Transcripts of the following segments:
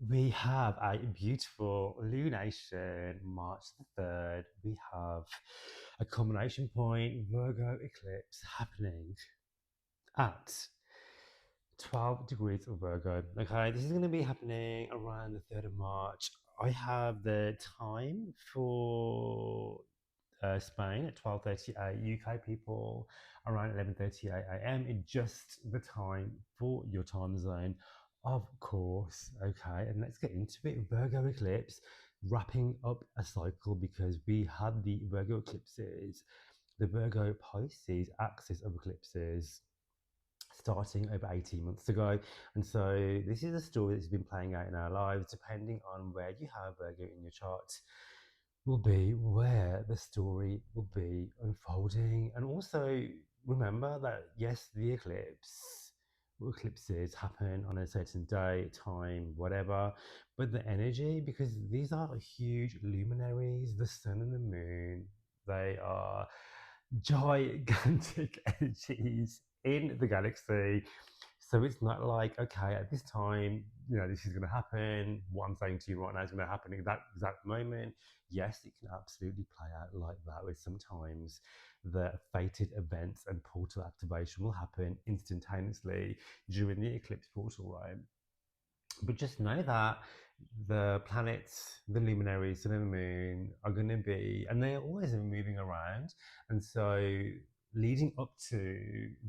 We have a beautiful lunation, March the 3rd. We have a culmination point, Virgo eclipse, happening at 12 degrees of Virgo. Okay, this is going to be happening around the 3rd of March. I have the time for Spain at 12:38 UK people, around 11:38 a.m. in just the time for your time zone, of course. Okay, and let's get into it. Virgo eclipse, wrapping up a cycle because we had the Virgo eclipses, the Virgo Pisces axis of eclipses starting over 18 months ago. And so this is a story that's been playing out in our lives, depending on where you have Virgo in your chart, will be where the story will be unfolding. And also remember that, yes, the eclipses happen on a certain day, time, whatever, but the energy, because these are huge luminaries, the sun and the moon, they are gigantic energies in the galaxy. So it's not like, okay, at this time, this is going to happen. What I'm saying to you right now is going to happen in that exact moment. Yes, it can absolutely play out like that, where sometimes the fated events and portal activation will happen instantaneously during the eclipse portal, right? But just know that the planets, the luminaries, sun and the moon are going to be, and they're always moving around. And so, leading up to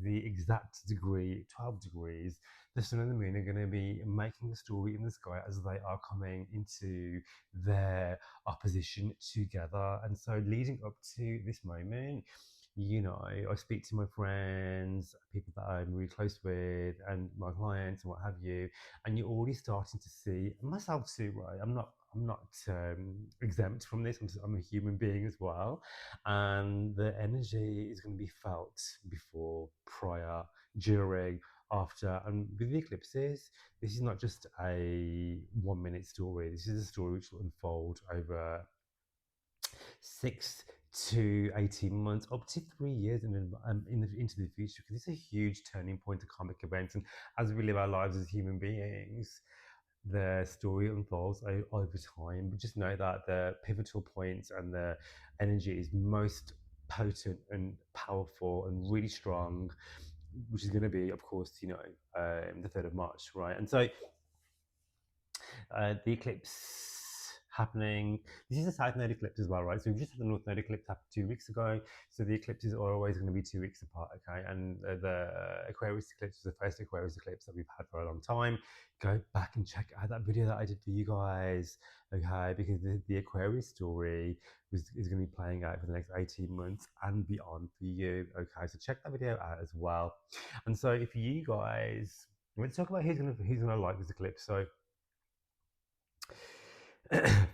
the exact degree, 12 degrees, the sun and the moon are going to be making the story in the sky as they are coming into their opposition together. And so, leading up to this moment, I speak to my friends, people that I'm really close with, and my clients and what have you, and you're already starting to see, and myself too, right? I'm not exempt from this. I'm a human being as well, and the energy is going to be felt before, prior, during, after, and with the eclipses. This is not just a 1 minute story. This is a story which will unfold over 6 to 18 months, up to 3 years into the future, because it's a huge turning point, a karmic event. And as we live our lives as human beings, the story unfolds over time. But just know that the pivotal points and the energy is most potent and powerful and really strong, which is going to be, of course, the 3rd of March, right? And so the eclipse happening. This is a south node eclipse as well, right? So we've just had the north node eclipse happen 2 weeks ago. So the eclipses are always going to be 2 weeks apart, okay? And the Aquarius eclipse was the first Aquarius eclipse that we've had for a long time. Go back and check out that video that I did for you guys, okay? Because the Aquarius story is going to be playing out for the next 18 months and beyond for you, okay? So check that video out as well. And so if you guys, let's talk about who's gonna like this eclipse. So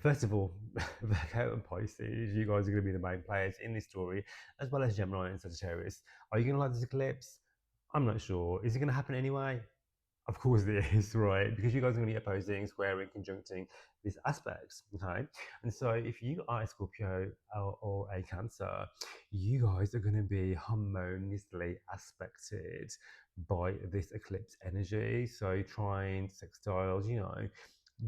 first of all, Virgo and Pisces, you guys are going to be the main players in this story, as well as Gemini and Sagittarius. Are you going to like this eclipse? I'm not sure. Is it going to happen anyway? Of course it is, right? Because you guys are going to be opposing, squaring, conjuncting these aspects, okay? And so if you are a Scorpio or a Cancer, you guys are going to be harmoniously aspected by this eclipse energy. So trine, sextiles,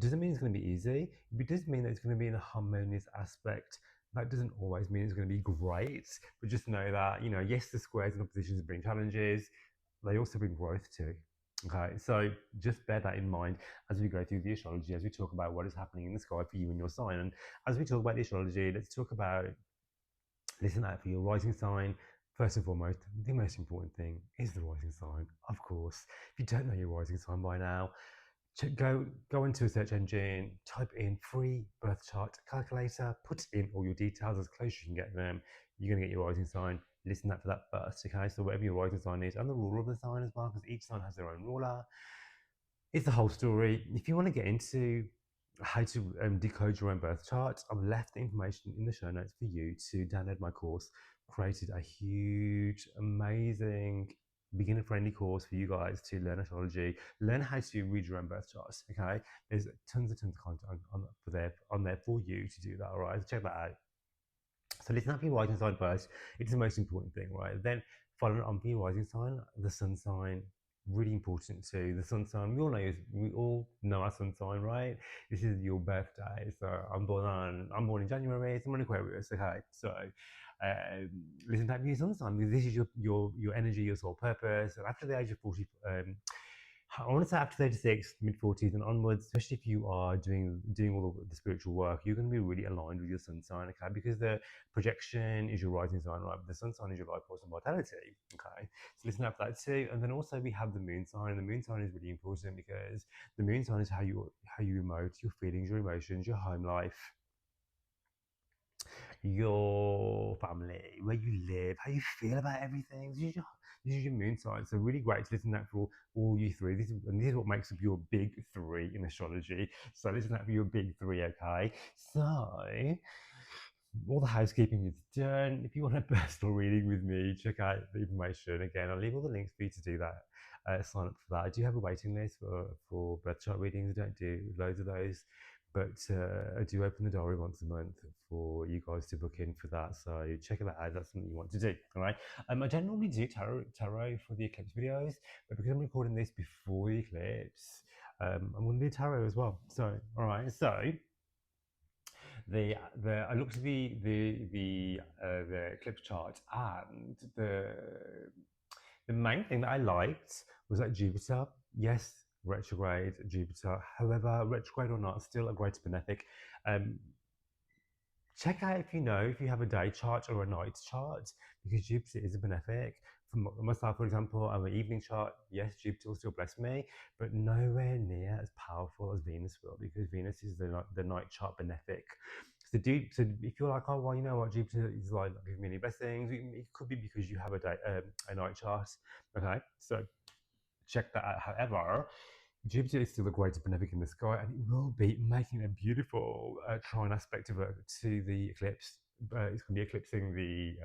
doesn't mean it's going to be easy. It does mean that it's going to be in a harmonious aspect. That doesn't always mean it's going to be great, but just know that, yes, the squares and oppositions bring challenges. They also bring growth too. Okay, so just bear that in mind as we go through the astrology, as we talk about what is happening in the sky for you and your sign. And as we talk about the astrology, let's talk about, listen out for your rising sign. First and foremost, the most important thing is the rising sign, of course. If you don't know your rising sign by now, go into a search engine, type in free birth chart calculator, put in all your details as close as you can get them. You're going to get your rising sign. Listen out for that first, okay? So whatever your rising sign is, and the ruler of the sign as well, because each sign has their own ruler. It's the whole story. If you want to get into how to decode your own birth chart, I've left the information in the show notes for you to download my course. Created a huge, amazing, beginner-friendly course for you guys to learn astrology, learn how to read your own birth charts. Okay, there's tons of content on there for you to do that. All right, so check that out. So listen up for your rising sign first. It's the most important thing, right? Then following on for your rising sign, the sun sign, really important too. The sun sign, we all know our sun sign, right? This is your birthday. So I'm born in January, so I'm an Aquarius, okay? So listen back to your sun sign because this is your energy, your soul purpose. And after the age of 40, I want to say after 36, mid 40s and onwards, especially if you are doing all of the spiritual work, you're going to be really aligned with your sun sign, okay? Because the projection is your rising sign, right? But the sun sign is your life force and vitality, okay? So listen up for that too. And then also we have the moon sign. And the moon sign is really important because the moon sign is how you emote, your feelings, your emotions, your home life, your family, where you live, how you feel about everything. This is your moon sign. So really great to listen to that for all you three. This is what makes up your big three in astrology. So listen to that for your big three, okay? So all the housekeeping is done. If you want a personal reading with me, check out the information. Again, I'll leave all the links for you to do that. Sign up for that. I do have a waiting list for birth chart readings. I don't do loads of those, but I do open the diary once a month for you guys to book in for that. So check that out. That's something you want to do. All right. I don't normally do tarot for the eclipse videos, but because I'm recording this before the eclipse, I'm going to do tarot as well. So all right. So I looked at the eclipse chart, and the main thing that I liked was that Jupiter, yes, retrograde Jupiter. However, retrograde or not, still a great benefic. Check out if you have a day chart or a night chart, because Jupiter is a benefic. For myself, for example, I'm an evening chart. Yes, Jupiter will still bless me, but nowhere near as powerful as Venus will, because Venus is the night chart benefic. So if you're like, oh well, you know what, Jupiter is like not giving me any blessings, it could be because you have a night chart. Okay, so check that out. However, Jupiter is still a great benefic in the sky, and it will be making a beautiful trine aspect of it to the eclipse. It's going to be eclipsing the.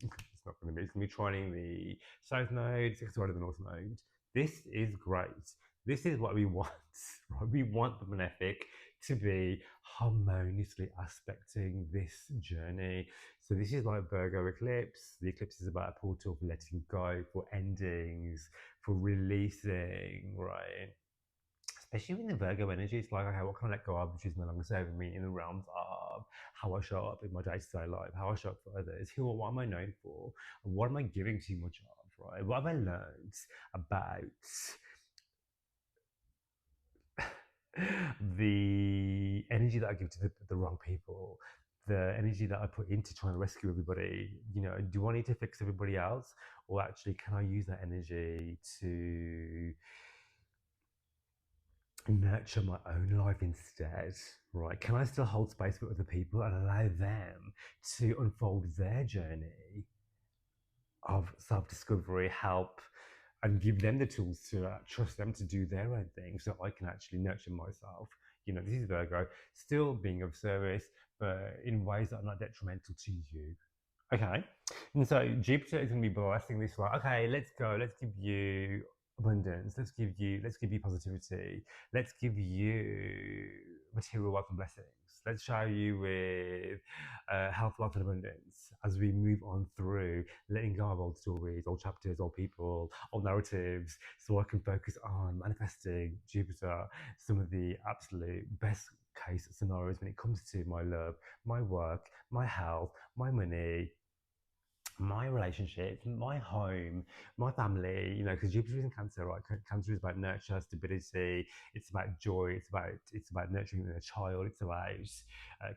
It's not going to be. It's going to be trining the south node, sixth side of the north node. This is great. This is what we want. Right? We want the benefic to be harmoniously aspecting this journey. So this is like Virgo eclipse. The eclipse is about a portal for letting go, for endings, for releasing, right? Especially in the Virgo energy, it's like, okay, what can I let go of, which is no longer serving me, in the realms of how I show up in my day-to-day life, how I show up for others, what am I known for, and what am I giving too much of, right? What have I learned about the energy that I give to the wrong people, the energy that I put into trying to rescue everybody? Do I need to fix everybody else, or actually can I use that energy to nurture my own life instead, right? Can I still hold space for other people and allow them to unfold their journey of self-discovery, help, and give them the tools to trust them to do their own thing, so I can actually nurture myself? This is Virgo, still being of service, but in ways that are not detrimental to you. Okay, and so Jupiter is going to be blessing this, like, okay, let's go, let's give you abundance, let's give you positivity, let's give you material wealth and blessings, let's shower you with health, wealth, and abundance as we move on through letting go of old stories, old chapters, old people, old narratives, so I can focus on manifesting Jupiter, some of the absolute best case scenarios when it comes to my love, my work, my health, my money, my relationships, my home, my family, because Jupiter is in Cancer, right? Cancer is about nurture, stability. It's about joy. It's about nurturing a child. It's about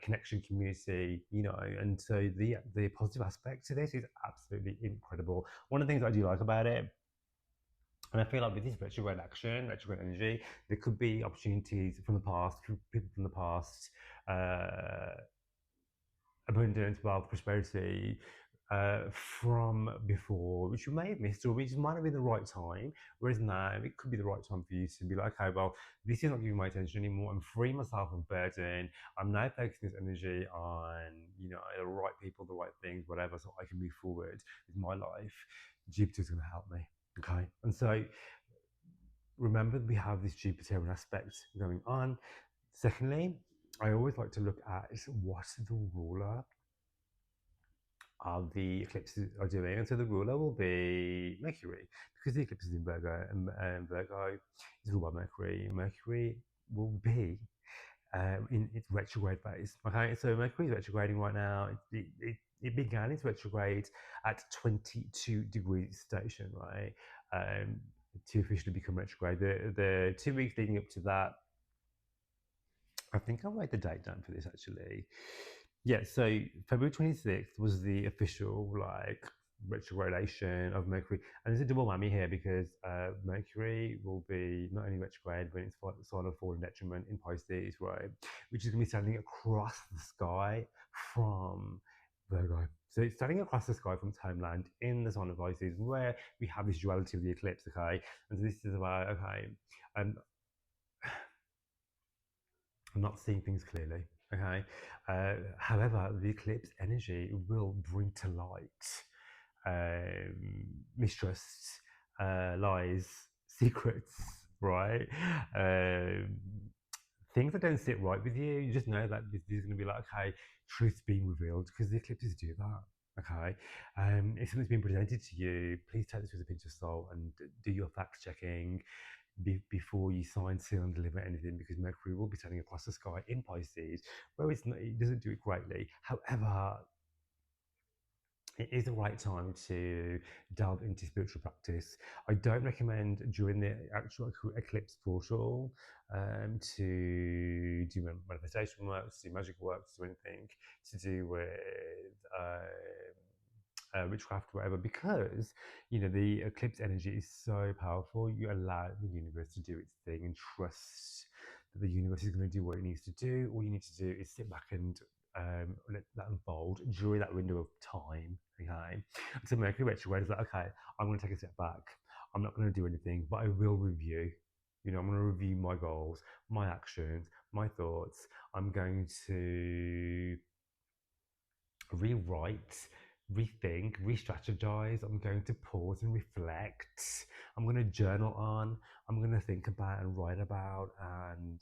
connection, community, And so the positive aspect to this is absolutely incredible. One of the things I do like about it, and I feel like with this retrograde action, retrograde energy, there could be opportunities from the past, people from the past, abundance, wealth, prosperity from before, which you may have missed, or which might have been the right time. Whereas now, it could be the right time for you to be like, okay, well, this is not giving my attention anymore. I'm freeing myself of burden. I'm now focusing this energy on, the right people, the right things, whatever, so I can move forward with my life. Jupiter's going to help me. Okay. And so remember, we have this Jupiterian aspect going on. Secondly, I always like to look at what the ruler the eclipses are doing. And so the ruler will be Mercury, because the eclipse is in Virgo, and Virgo is ruled by Mercury. Mercury will be in its retrograde phase. Okay, so Mercury is retrograding right now. It began its retrograde at 22 degrees station, right? To officially become retrograde. The 2 weeks leading up to that, I think I'll write the date down for this actually. Yeah, so February 26th was the official like retrogradation of Mercury. And there's a double whammy here because Mercury will be not only retrograde, but it's sign of fall and detriment in Pisces, right? Which is going to be standing across the sky from Virgo. So it's standing across the sky from its homeland in the sign of Pisces, where we have this duality of the eclipse, okay? And so this is about, okay, um, I'm not seeing things clearly. Okay. However, the eclipse energy will bring to light mistrust, lies, secrets, right? Um, Things that don't sit right with you. You just know that there's going to be like, okay, truth's being revealed because the eclipses do that. Okay. If something's been presented to you, please take this with a pinch of salt and do your fact checking before you sign, seal, and deliver anything, because Mercury will be turning across the sky in Pisces, where it doesn't do it greatly. However, it is the right time to delve into spiritual practice. I don't recommend during the actual eclipse portal to do manifestation work, to do magic work, to do anything to do with witchcraft, whatever, because the eclipse energy is so powerful. You allow the universe to do its thing and trust that the universe is going to do what it needs to do. All you need to do is sit back and let that unfold during that window of time. Okay, so Mercury retrograde is like, okay, I'm going to take a step back. I'm not going to do anything, but I will review. I'm going to review my goals, my actions, my thoughts. I'm going to rewrite, rethink, re-strategize. I'm going to pause and reflect. I'm going to journal on. I'm going to think about and write about and,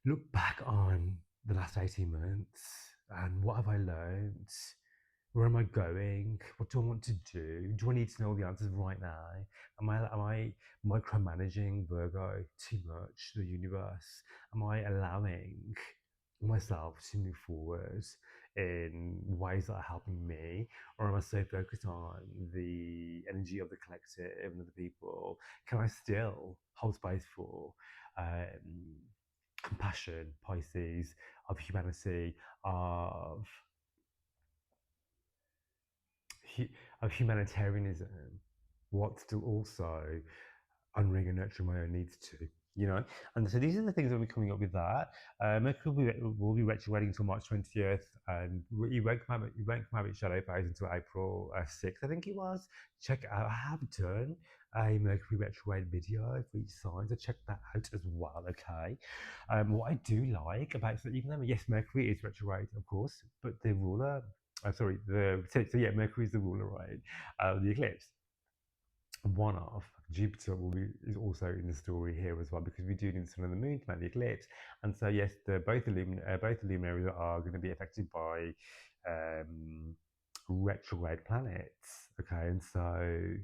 look back on the last 18 months and what have I learned? Where am I going? What do I want to do? Do I need to know the answers right now? Am I micromanaging Virgo too much, the universe? Am I allowing myself to move forward in ways that are helping me, or am I so focused on the energy of the collective and other people? Can I still hold space for compassion, Pisces, of humanity, of of humanitarianism, what still also honoring and nurturing my own needs too. And so these are the things that we're coming up with that. Mercury will be retrograding until March 20th, and you won't come out its shadow phase until April 6th, I think it was. Check out, I have done a Mercury retrograde video for each sign, so check that out as well, okay? What I do like about, so even though, yes, Mercury is retrograde, of course, but the ruler, Mercury is the ruler, right? The eclipse. One off. Jupiter is also in the story here as well, because we do need the sun and the moon to make the eclipse. And so yes, both the luminaries are going to be affected by retrograde planets. Okay, and so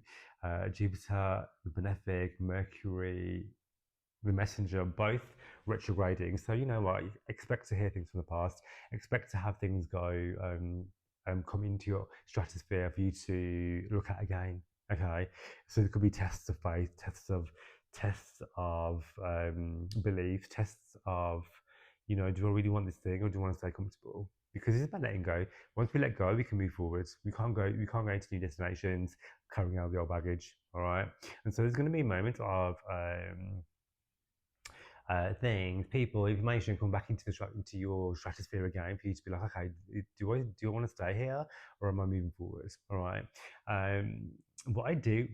Jupiter, the benefic, Mercury, the messenger, both retrograding. So you know what? Expect to hear things from the past. Expect to have things go come into your stratosphere for you to look at again. Okay, so there could be tests of faith, tests of belief, tests of do I really want this thing, or do I want to stay comfortable? Because it's about letting go. Once we let go, we can move forwards. We can't go into new destinations carrying out the old baggage. All right, and so there's going to be moments of things, people, information come back into your stratosphere again for you to be like, okay, do I want to stay here, or am I moving forward? All right. what I do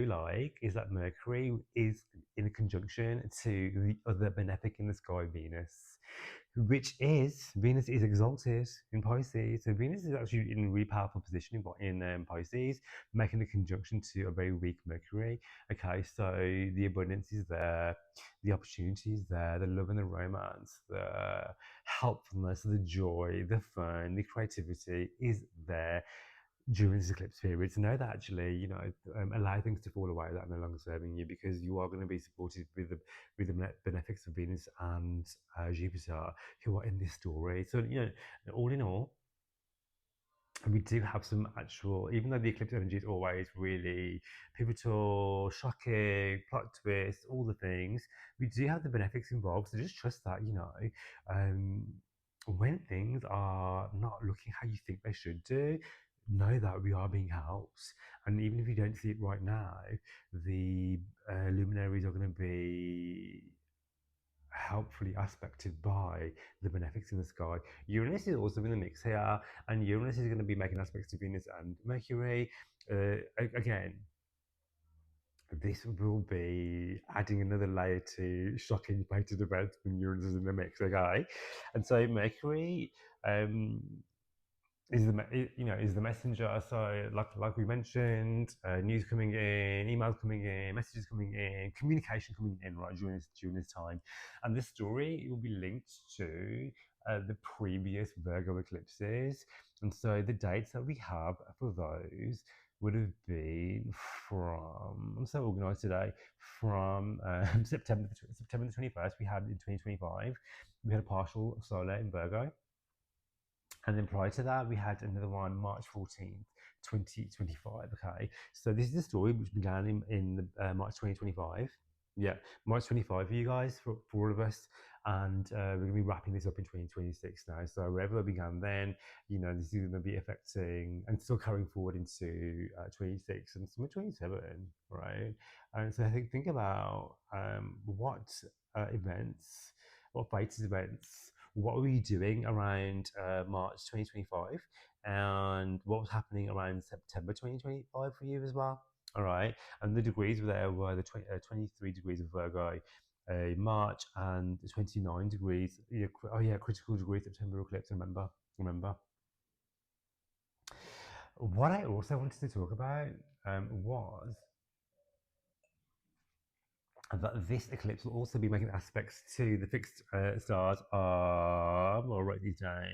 like is that Mercury is in a conjunction to the other benefic in the sky, Venus, which is Venus is exalted in Pisces. So Venus is actually in a really powerful position in Pisces, making a conjunction to a very weak Mercury. Okay, so the abundance is there, the opportunity is there, the love and the romance, the helpfulness, the joy, the fun, the creativity is there during this eclipse period to know that actually, allow things to fall away that are no longer serving you, because you are going to be supported with the benefics of Venus and Jupiter, who are in this story. So, all in all, we do have some actual, even though the eclipse energy is always really pivotal, shocking, plot twist, all the things, we do have the benefics involved. So just trust that, um, when things are not looking how you think they should do, know that we are being helped. And even if you don't see it right now, the luminaries are going to be helpfully aspected by the benefics in the sky. Uranus is also in the mix here, and Uranus is going to be making aspects to Venus and Mercury. Again, this will be adding another layer to shocking fated events when Uranus is in the mix, okay? And so Mercury, um, is the messenger. So like we mentioned, news coming in, emails coming in, messages coming in, communication coming in right during this time, and this story will be linked to the previous Virgo eclipses, and so the dates that we have for those would have been from, I'm so organized today, from September the 21st. We had in 2025 we had a partial solar in Virgo, and then prior to that, we had another one, March 14th, 2025. Okay. So this is the story which began in March 2025. Yeah, March 25 for you guys, for all of us. And we're going to be wrapping this up in 2026 now. So wherever it began then, this is going to be affecting and still carrying forward into 26 and some 27, right? And so I think about events, what fated events, what were you doing around March 2025, and what was happening around September 2025 for you as well? All right. And the degrees there were the 23 degrees of Virgo, March, and 29 degrees. Yeah, oh, yeah, critical degree September eclipse. Remember. What I also wanted to talk about was that this eclipse will also be making aspects to the fixed stars of, I'll write these down.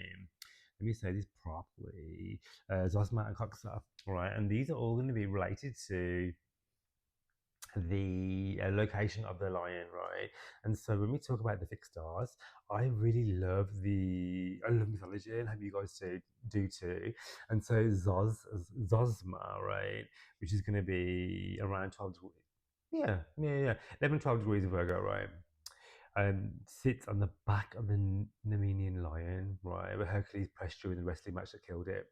Let me say this properly. Zosma and Coxa, all right? And these are all going to be related to the location of the lion, right? And so when we talk about the fixed stars, I love mythology, and hope you guys do too. And so Zosma, right, which is going to be around 12 degrees. Yeah. 11, 12 degrees of Virgo, right? Sits on the back of the Nemenian lion, right, where Hercules pressed during the wrestling match that killed it.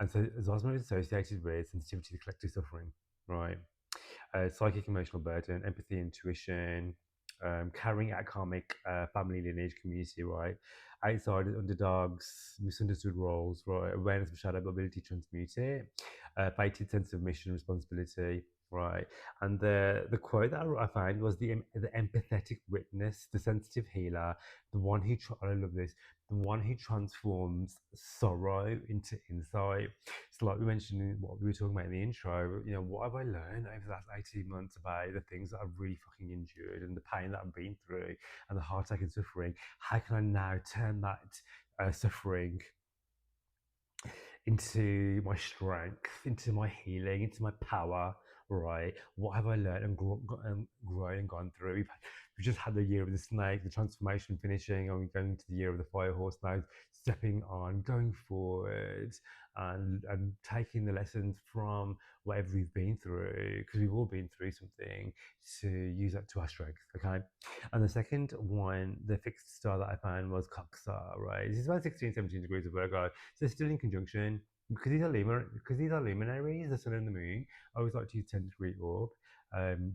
And so Zosma is associated with sensitivity to collective suffering, right? Psychic emotional burden, empathy, intuition, carrying out karmic family lineage community, right? Outsiders, underdogs, misunderstood roles, right? Awareness of shadow, ability to transmute it, fated sense of mission, responsibility, right? And the quote that I found was the empathetic witness, the sensitive healer, the one who I love this, the one who transforms sorrow into insight. So, like we mentioned in what we were talking about in the intro, what have I learned over the last 18 months about the things that I've really fucking endured and the pain that I've been through and the heartache and suffering? How can I now turn that suffering into my strength, into my healing, into my power, right? What have I learned and grown and gone through? We've just had the year of the snake, the transformation finishing, and we're going to the year of the fire horse now, stepping on, going forward, and taking the lessons from whatever we've been through, because we've all been through something, to use that to our strength, okay? And the second one, the fixed star that I found was Coxa, right? This is about 16, 17 degrees of Virgo. So still in conjunction, because these are luminaries, the sun and the moon. I always like to use 10-degree orb.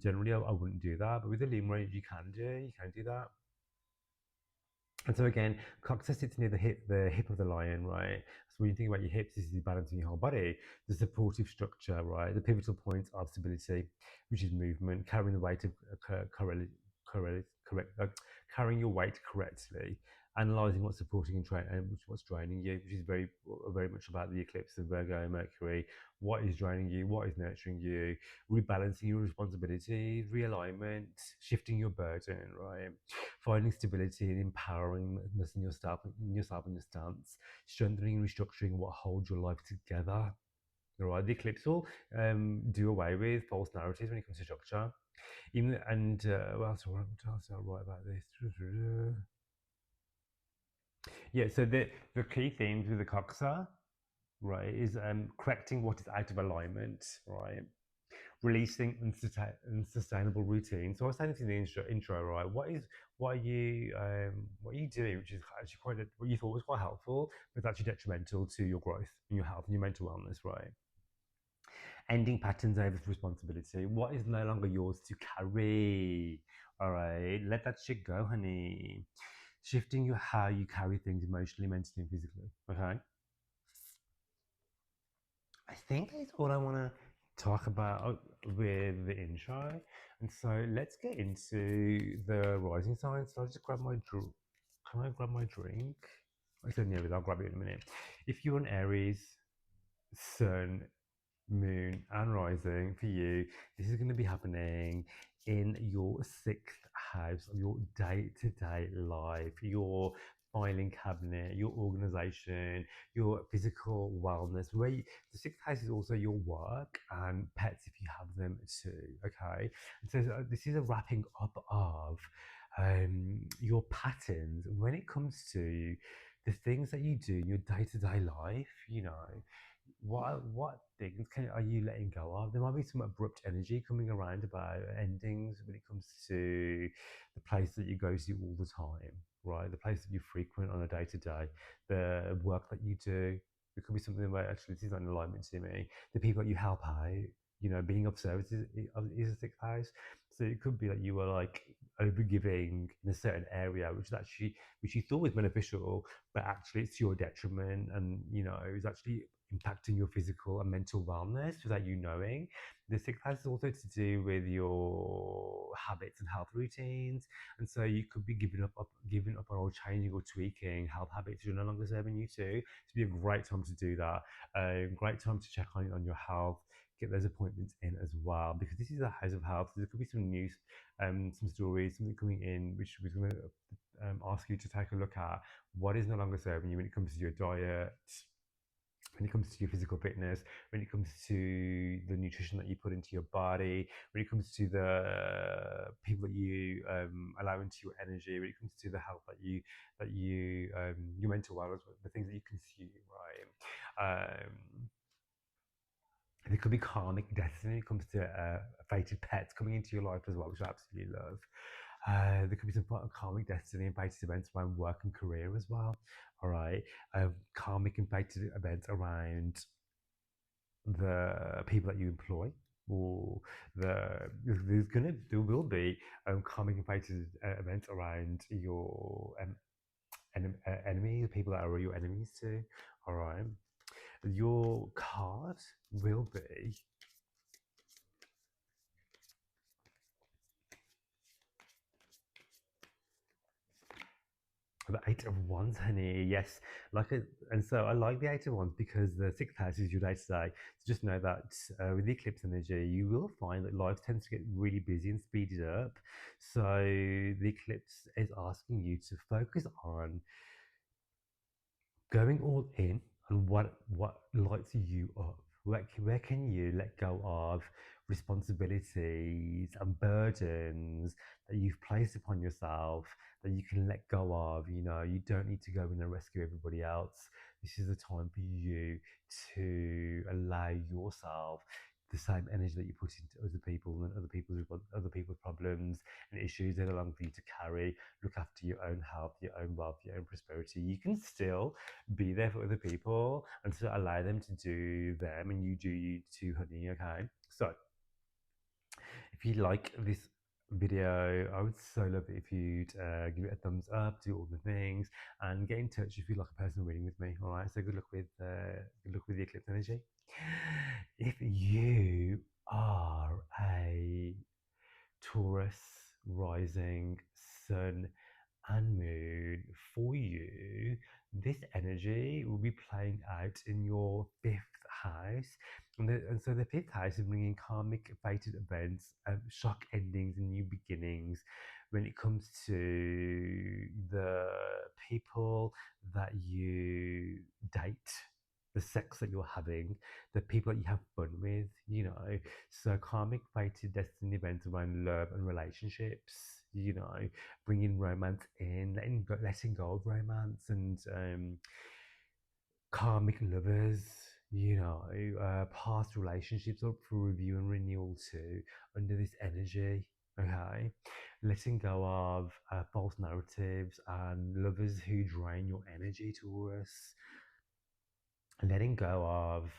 Generally, I wouldn't do that, but with the luminaries, you can do that. And so again, coccyx sits near the hip of the lion, right? So when you think about your hips, this is balancing your whole body. The supportive structure, right? The pivotal points of stability, which is movement, carrying the weight of correct, carrying your weight correctly, analyzing what's supporting and what's draining you, which is very much about the eclipse of Virgo and Mercury. What is draining you? What is nurturing you? Rebalancing your responsibilities, realignment, shifting your burden, right? Finding stability and empoweringness in yourself and your stance, strengthening and restructuring what holds your life together. All right, the eclipse will do away with false narratives when it comes to structure. Even and what else do I write about this? Yeah, so the key themes with the coxa, right, is correcting what is out of alignment, right? Releasing unsustainable routine. So I was saying this in the intro, right? What are you doing, which is actually what you thought was quite helpful, but it's actually detrimental to your growth and your health and your mental wellness, right? Ending patterns over responsibility. What is no longer yours to carry? All right, let that shit go, honey. Shifting how you carry things emotionally, mentally, and physically. Okay. I think that's all I want to talk about with the intro. And so let's get into the rising signs. So I'll just grab my Can I grab my drink? I said, yeah, I'll grab it in a minute. If you're an Aries, Sun, Moon, and Rising for you, this is going to be happening in your sixth house of your day-to-day life, your filing cabinet, your organization, your physical wellness. The sixth house is also your work and pets if you have them too. Okay, and so this is a wrapping up of your patterns when it comes to the things that you do in your day-to-day life. What things are you letting go of? There might be some abrupt energy coming around about endings when it comes to the place that you go to all the time, right? The place that you frequent on a day to day, the work that you do. It could be something about actually this is not in alignment to me. The people that you help out, being of service is a sixth house. So it could be that you were like overgiving in a certain area, which you thought was beneficial, but actually it's to your detriment, and it's actually impacting your physical and mental wellness without you knowing. The sixth house is also to do with your habits and health routines, and so you could be giving up on or changing or tweaking health habits you're no longer serving you to. It's be a great time to do that. A great time to check on your health. Get those appointments in as well, because this is a house of health. There could be some news, some stories, something coming in, which we're going to ask you to take a look at. What is no longer serving you when it comes to your diet, when it comes to your physical fitness, when it comes to the nutrition that you put into your body, when it comes to the people that you allow into your energy, when it comes to the health your mental wellness, the things that you consume, right? There could be karmic destiny when it comes to fated pets coming into your life as well, which I absolutely love. There could be some karmic destiny and fated events around work and career as well. All right, karmic and fated events around the people that you employ, or there will be karmic and fated events around your enemies, people that are your enemies too. All right, your card will be the Eight of Wands, honey. Yes, and so I like the Eight of Wands because the sixth house is your day to day. So just know that with the eclipse energy, you will find that life tends to get really busy and speeded up. So the eclipse is asking you to focus on going all in on what lights you up. Where can you let go of responsibilities and burdens that you've placed upon yourself that you can let go of? You don't need to go in and rescue everybody else. This is a time for you to allow yourself the same energy that you put into other people and other people's problems and issues. They're no longer for you to carry. Look after your own health, your own wealth, your own prosperity. You can still be there for other people and to allow them to do them, and you do you too, honey. Okay. So if you like this video, I would so love it if you'd give it a thumbs up, do all the things, and get in touch if you'd like a personal reading with me. All right. So good luck with the eclipse energy. If you are a Taurus rising sun and moon, for you, this energy will be playing out in your fifth house. And so the fifth house is bringing karmic fated events, shock endings, and new beginnings when it comes to the people that you date, the sex that you're having, the people that you have fun with, you know. So karmic fated destiny events around love and relationships, you know, bringing romance in, letting go of romance, and karmic lovers, you know, past relationships up for review and renewal too, under this energy. Okay, letting go of false narratives and lovers who drain your energy, Taurus. Letting go of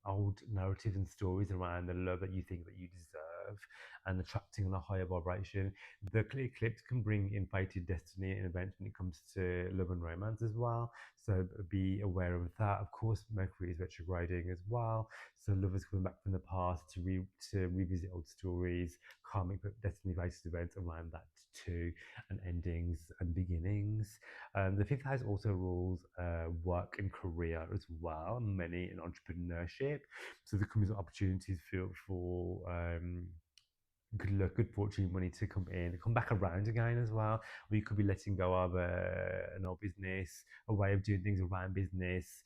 old narratives and stories around the love that you think that you deserve, and attracting on a higher vibration. The eclipse can bring in fated destiny and events when it comes to love and romance as well. So be aware of that. Of course, Mercury is retrograding as well. So lovers coming back from the past to revisit old stories, karmic destiny based events around that too, and endings and beginnings. The fifth house also rules work and career as well, money and entrepreneurship. So there comes opportunities for good luck, good fortune, money to come in, come back around again as well. Or you could be letting go of an old business, a way of doing things around business,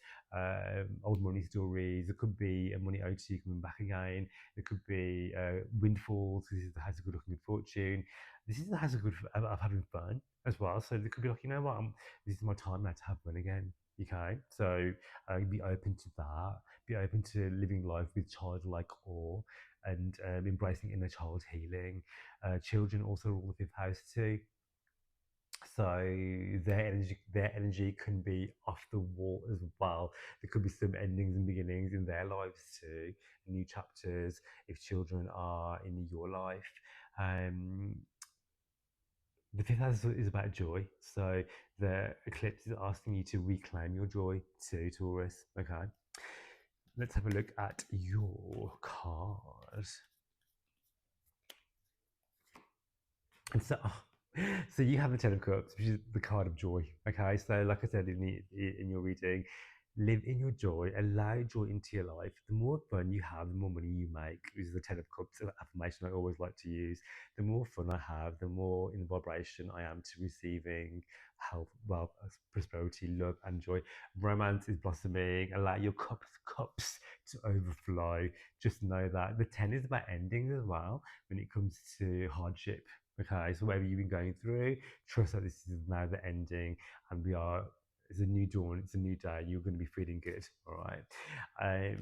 old money stories. It could be a money owed to you coming back again. It could be windfalls. This is the house of good luck and good fortune. This is the house of of having fun as well. So there could be like, you know what, this is my time now to have fun again. Okay, so be open to that. Be open to living life with childlike awe, and embracing inner child healing. Children also rule the fifth house too. So their energy can be off the wall as well. There could be some endings and beginnings in their lives too, new chapters if children are in your life. Um, the fifth house is about joy. So the eclipse is asking you to reclaim your joy too, Taurus. Okay. Let's have a look at your card. And so, so you have the Ten of Cups, which is the card of joy. Okay, so like I said in your reading, live in your joy, allow joy into your life. The more fun you have, the more money you make. This is the Ten of Cups affirmation I always like to use. The more fun I have, the more in vibration I am to receiving health, wealth, prosperity, love, and joy. Romance is blossoming. Allow your cups to overflow. Just know that the 10 is about endings as well when it comes to hardship. Okay, so whatever you've been going through, trust that this is now the ending, and it's a new dawn, it's a new day, you're going to be feeling good, all right?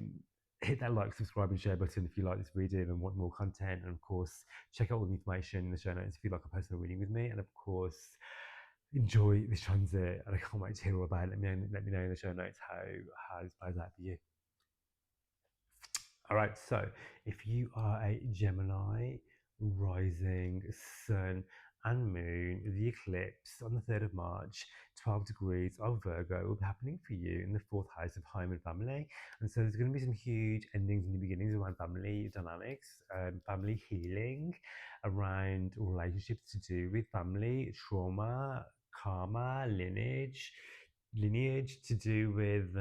Hit that like, subscribe, and share button if you like this video and want more content. And of course, check out all the information in the show notes if you like a personal reading with me. And of course, enjoy this transit, and I can't wait to hear all about it. Let me know in the show notes how this plays out for you. All right, so if you are a Gemini, rising, sun, and moon, the eclipse on the 3rd of March, 12 degrees of Virgo will be happening for you in the fourth house of home and family. And so there's going to be some huge endings and beginnings around family dynamics, family healing, around relationships to do with family, trauma, karma, lineage to do with,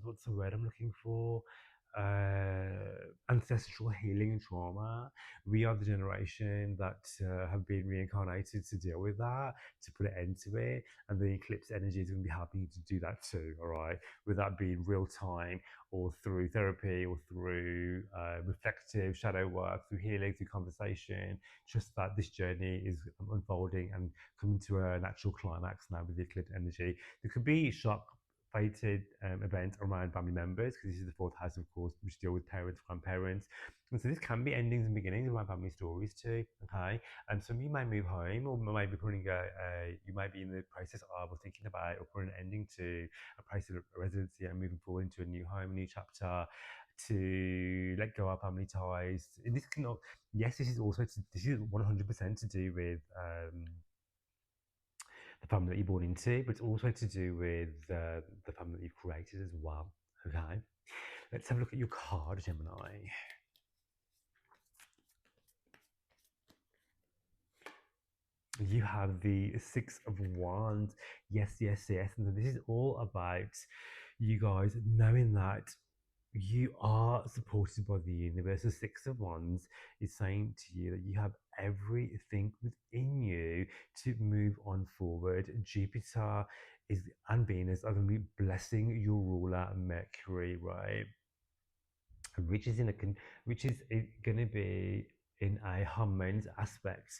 what's the word I'm looking for? Ancestral healing and trauma. We are the generation that have been reincarnated to deal with that, to put an end to it. And the eclipse energy is going to be helping you to do that too, all right? With that being real time, or through therapy, or through reflective shadow work, through healing, through conversation. Just that this journey is unfolding and coming to a natural climax now with the eclipse energy. There could be shock fated event around family members, because this is the fourth house, of course, which deal with parents, grandparents. And so this can be endings and beginnings around family stories too, okay? And some of you may move home, or might be putting you might be in the process of, or thinking about, or putting an ending to a place of residency and moving forward into a new home, a new chapter. to let go of family ties. This cannot. Yes, this is 100% to do with the family that you're born into, but it's also to do with the family that you've created as well. Okay, let's have a look at your card, Gemini. You have the Six of Wands. Yes, yes, yes. And this is all about you guys knowing that you are supported by the universe. The Six of Wands is saying to you that you have everything within you to move on forward. Jupiter is and Venus are going to be blessing your ruler Mercury, right? Which is going to be in a harmonious aspect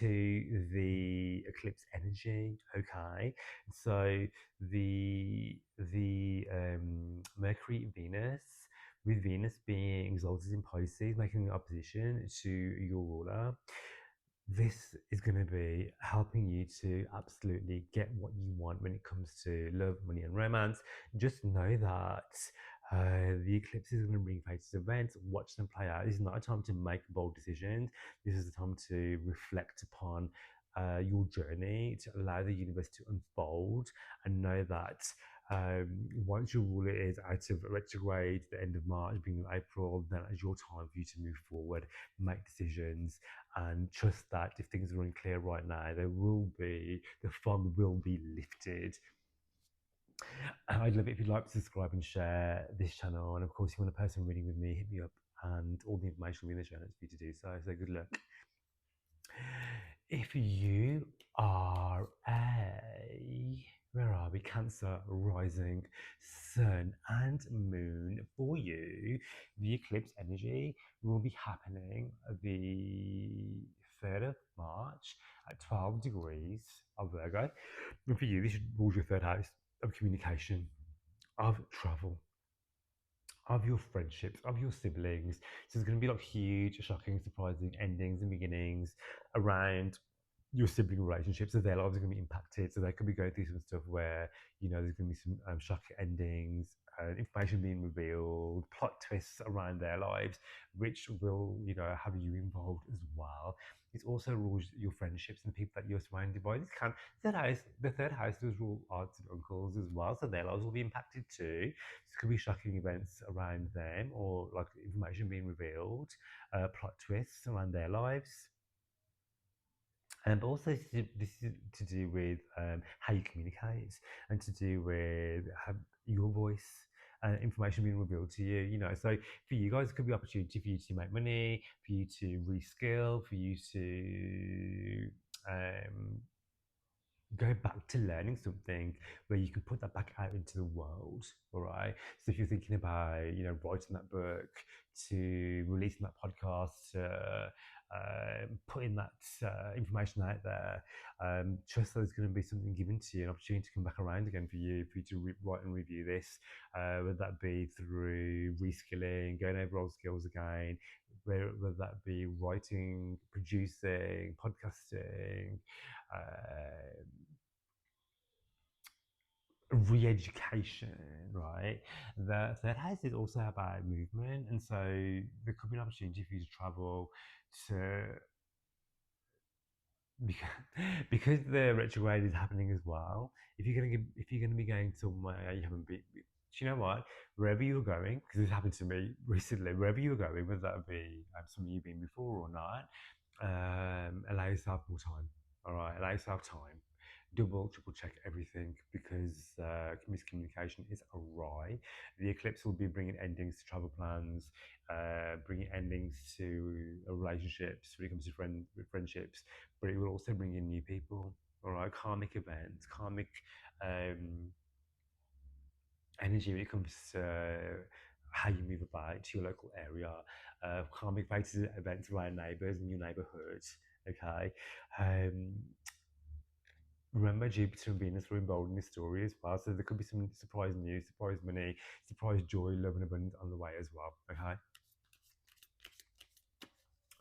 to the eclipse energy. Okay, so the Mercury Venus, with Venus being exalted in Pisces, making an opposition to your ruler, this is going to be helping you to absolutely get what you want when it comes to love, money, and romance. Just know that the eclipse is going to bring faces events. Watch them play out. This is not a time to make bold decisions. This is a time to reflect upon your journey, to allow the universe to unfold, and know that once your ruler is out of retrograde, the end of March, beginning of April, then it's your time for you to move forward, make decisions, and trust that if things are unclear right now, the fog will be lifted. I'd love it if you'd like to subscribe and share this channel. And of course, if you want a personal reading with me, hit me up, and all the information will be in the show notes for you to do so. So good luck. If you are where are we? Cancer, rising, sun, and moon for you, the eclipse energy will be happening the 3rd of March at 12 degrees of Virgo. And for you, this rules your third house of communication, of travel, of your friendships, of your siblings. So there's going to be like huge, shocking, surprising endings and beginnings around your sibling relationships. So their lives are going to be impacted. So they could be going through some stuff where, you know, there's going to be some shocking endings, information being revealed, plot twists around their lives, which will, you know, have you involved as well. It also rules your friendships and people that you're surrounded by. The third house does rule aunts and uncles as well, so their lives will be impacted too. This could be shocking events around them, or like information being revealed, plot twists around their lives. And also, this is to do with how you communicate, and to do with your voice and information being revealed to you. You know, so for you guys, it could be opportunity for you to make money, for you to reskill, for you to go back to learning something where you can put that back out into the world. All right. So if you're thinking about, you know, writing that book, to releasing that podcast, putting that information out there, trust that there's going to be something given to you, an opportunity to come back around again for you to write and review this, whether that be through reskilling, going over old skills again, whether that be writing, producing, podcasting, re-education, right? The third house is also about movement, and so there could be an opportunity for you to travel to because the retrograde is happening as well. If you're gonna be going somewhere you haven't been, do you know what? Wherever you're going, because this happened to me recently, wherever you're going, whether that be somewhere you've been before or not, allow yourself more time. All right, allow yourself time. Double, triple check everything, because miscommunication is awry. The eclipse will be bringing endings to travel plans, bringing endings to relationships when it comes to friendships, but it will also bring in new people. All right, karmic events, karmic energy when it comes to how you move about to your local area, karmic faces events around neighbours in your neighbourhood. Okay. Remember, Jupiter and Venus were involved in this story as well, so there could be some surprise news, surprise money, surprise joy, love, and abundance on the way as well. Okay.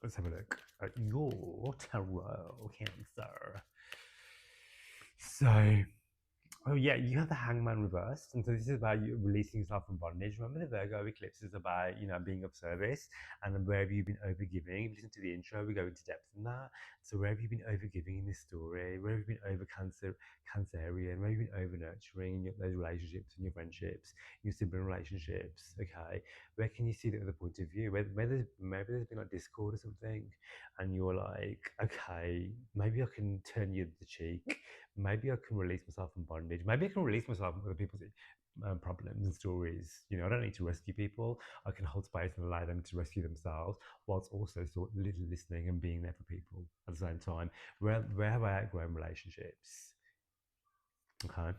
Let's have a look at your tarot, Cancer. So, Oh yeah, you have the hangman reversed, and so this is about you releasing yourself from bondage. Remember, the Virgo eclipse is about being of service, and where have you been overgiving? If you listen to the intro, we go into depth in that. So where have you been overgiving in this story? Where have you been over cancerian? Where have you been over nurturing in those relationships and your friendships, your sibling relationships? Okay, where can you see the other point of view? Where there's maybe there's been like discord or something, and you're like, okay, maybe I can turn you the cheek. Maybe I can release myself from bondage. Maybe I can release myself from other people's problems and stories. I don't need to rescue people. I can hold space and allow them to rescue themselves, whilst also sort of listening and being there for people at the same time. Where have I outgrown relationships? Okay.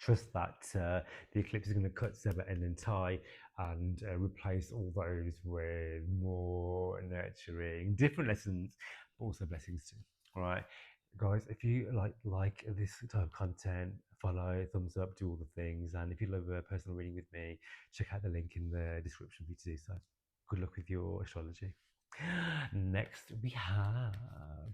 Trust that the eclipse is going to cut, sever, end, and tie, and replace all those with more nurturing, different lessons, but also blessings too. All right, guys. If you like this type of content, follow, thumbs up, do all the things, and if you love a personal reading with me, check out the link in the description for you to do so. Good luck with your astrology. Next, we have,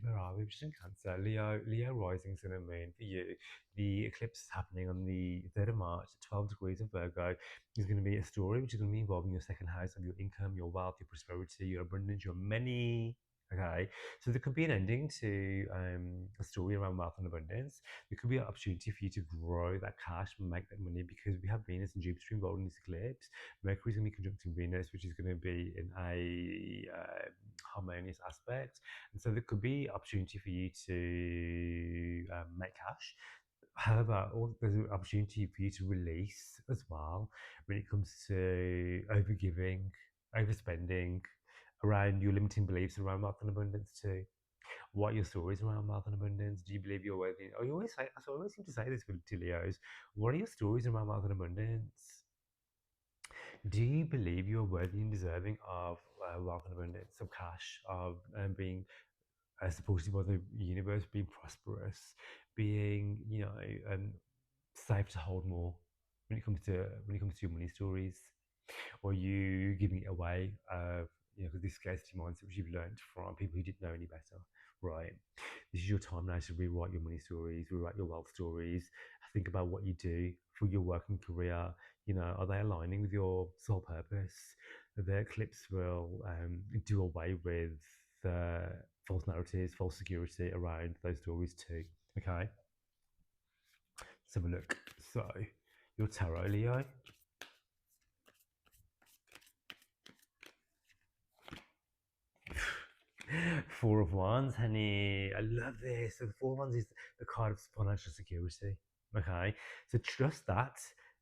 where are we? Just in Cancer, Leo rising, sun and moon for you. The eclipse is happening on the 3rd of March, 12 degrees of Virgo. There's going to be a story which is going to be involving your second house of your income, your wealth, your prosperity, your abundance, your money. Okay, so there could be an ending to a story around wealth and abundance. There could be an opportunity for you to grow that cash and make that money because we have Venus and Jupiter involved in this eclipse. Mercury is going to be conjuncting Venus, which is going to be in a harmonious aspect, and so there could be opportunity for you to make cash. However, there's an opportunity for you to release as well when it comes to overgiving, overspending, around your limiting beliefs around wealth and abundance too. What are your stories around wealth and abundance? Do you believe you're worthy? Oh, you always say, I always seem to say this with Leos. What are your stories around wealth and abundance? Do you believe you're worthy and deserving of wealth and abundance, of cash, of being supported by the universe, being prosperous, being safe to hold more when it comes to your money stories, or you giving it away? Because this scarcity mindset, which you've learned from people who didn't know any better, right? This is your time now to rewrite your money stories, rewrite your wealth stories. Think about what you do for your working career. Are they aligning with your sole purpose? The eclipse will do away with false narratives, false security around those stories too. Okay, let's have a look. So, your tarot, Leo. Four of Wands, honey. I love this. So the Four of Wands is the card of financial security. Okay, so trust that.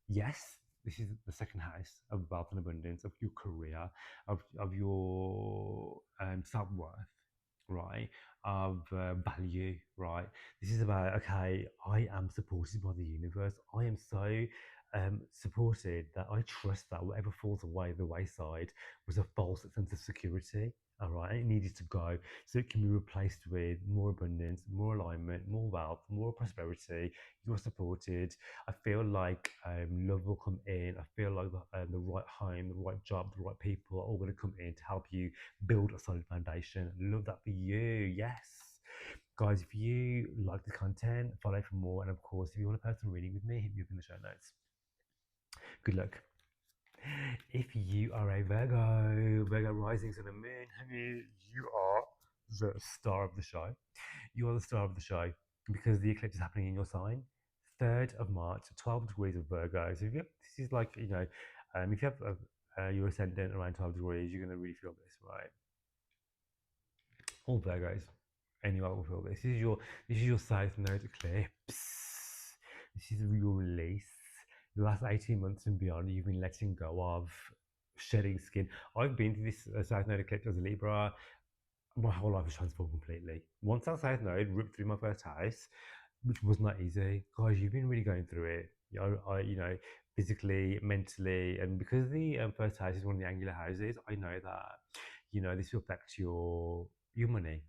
Yes, this is the second house of wealth and abundance, of your career, of your self worth, right? Of value, right? This is about, okay, I am supported by the universe. I am so supported that I trust that whatever falls away the wayside was a false sense of security. All right, it needed to go so it can be replaced with more abundance, more alignment, more wealth, more prosperity. You're supported. I feel like love will come in. I feel like the right home, the right job, the right people are all going to come in to help you build a solid foundation. Love that for you. Yes. Guys, if you like the content, follow for more. And of course, if you want a personal reading with me, hit me up in the show notes. Good luck. If you are a Virgo rising sun and moon, honey, you are the star of the show. You are the star of the show because the eclipse is happening in your sign. 3rd of March, 12 degrees of Virgo. So if you have, this is like, if you have your ascendant around 12 degrees, you're going to really feel this, right? All Virgos, anyone will feel this. This is your South Node eclipse. This is your release. The last 18 months and beyond, you've been letting go of, shedding skin. I've been to this South Node eclipse as a Libra. My whole life was transformed completely. Once that South Node ripped through my first house, which was not easy. Guys, you've been really going through it. Physically, mentally, and because the first house is one of the angular houses, I know that this will affect your money,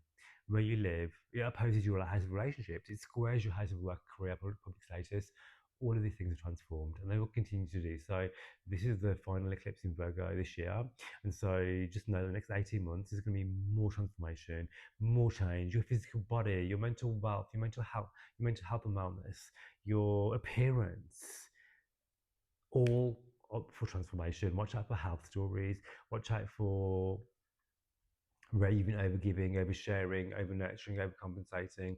where you live. It opposes your house of relationships. It squares your house of work, career, public status. all of these things are transformed and they will continue to do so. This is the final eclipse in Virgo this year. And so just know the next 18 months is going to be more transformation, more change. Your physical body, your mental wealth, your mental health and wellness, your appearance, all up for transformation. Watch out for health stories. Watch out for raving, over giving, over sharing, over nurturing, over compensating.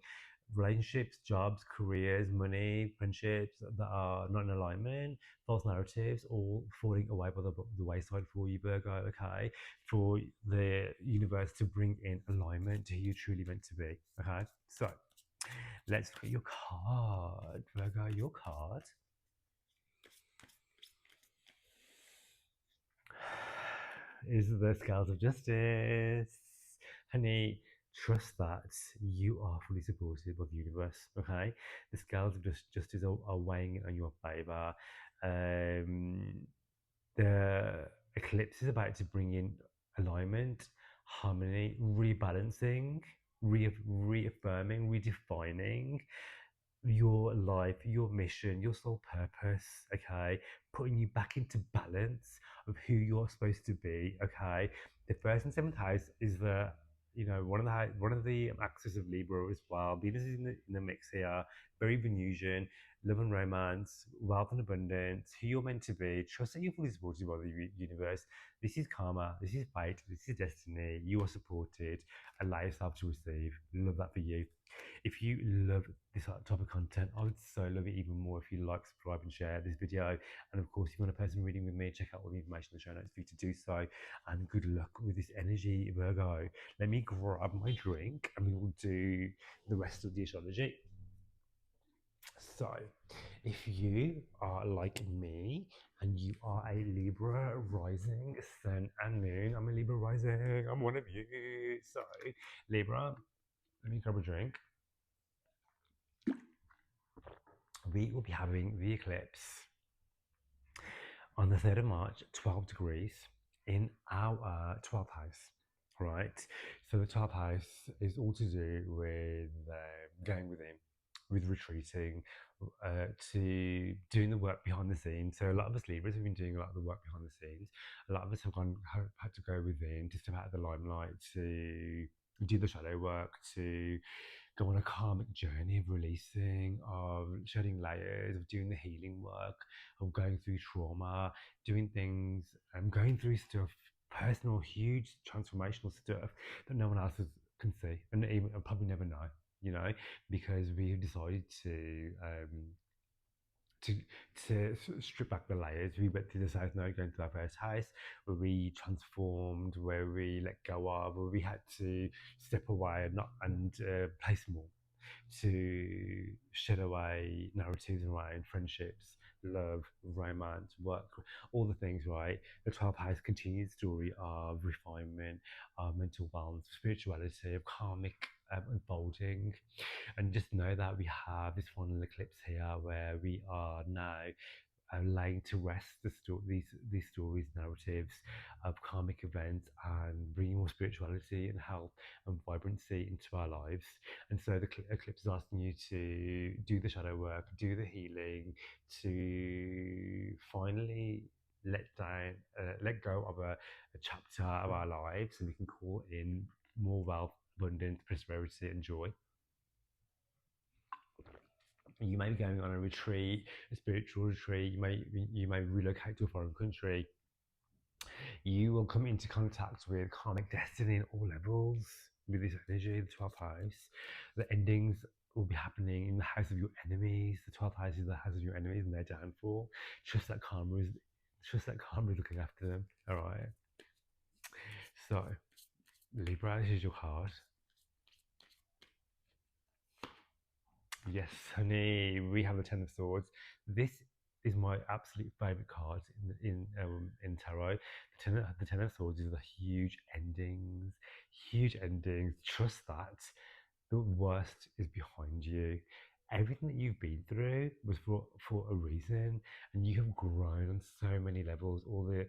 Relationships, jobs, careers, money, friendships that are not in alignment, false narratives, all falling away by the wayside for you, Virgo, okay? For the universe to bring in alignment to who you're truly meant to be, okay? So let's look at your card, Virgo, your card is the Scales of Justice. Honey, trust that you are fully supported by the universe, okay? The Scales of Justice are weighing on your favour. The eclipse is about to bring in alignment, harmony, rebalancing, reaffirming, redefining your life, your mission, your sole purpose, okay? Putting you back into balance of who you're supposed to be, okay? The first and seventh house is the one of the axes of Libra as well. Venus is in the mix here. Very Venusian, love and romance, wealth and abundance, who you're meant to be. Trust that you're fully supported by the universe. This is karma. This is fate. This is destiny. You are supported. Allow yourself to receive. Love that for you. If you love this type of content, I would so love it even more if you like, subscribe, and share this video. And of course, if you want a person reading with me, check out all the information in the show notes for you to do so. And good luck with this energy, Virgo. Let me grab my drink and we will do the rest of the astrology. So, if you are like me and you are a Libra rising, sun, and moon, I'm a Libra rising, I'm one of you. So, Libra, let me grab a drink. We will be having the eclipse on the 3rd of March, 12 degrees in our 12th house, right? So the 12th house is all to do with going within, with retreating, to doing the work behind the scenes. So a lot of us Libras have been doing a lot of the work behind the scenes. A lot of us have had to go within to step out of the limelight, to do the shadow work, to go on a karmic journey of releasing, of shedding layers, of doing the healing work, of going through trauma, doing things, going through stuff, personal, huge transformational stuff that no one else can see and even probably never know, because we've decided to strip back the layers. We went to the South Node, going to our first house, where we transformed, where we let go of, where we had to step away and play small, to shed away narratives around friendships, love, romance, work, all the things, right? The 12th house continued story of refinement, of mental wellness, spirituality, of karmic unfolding. And just know that we have this final eclipse here where we are now laying to rest these stories, narratives of karmic events, and bringing more spirituality and health and vibrancy into our lives. And so the eclipse is asking you to do the shadow work, do the healing, to finally let go of a chapter of our lives, so we can call in more wealth, abundance, prosperity, and joy. You may be going on a retreat, a spiritual retreat. You may relocate to a foreign country. You will come into contact with karmic destiny in all levels with this energy, the 12th house. The endings will be happening in the house of your enemies. The 12th house is the house of your enemies and their downfall. Trust that karma is looking after them. All right. So, Libra, this is your card. Yes, honey, we have the Ten of Swords. This is my absolute favorite card in tarot. The Ten of Swords is the huge endings, huge endings. Trust that the worst is behind you. Everything that you've been through was for a reason, and you have grown on so many levels. All the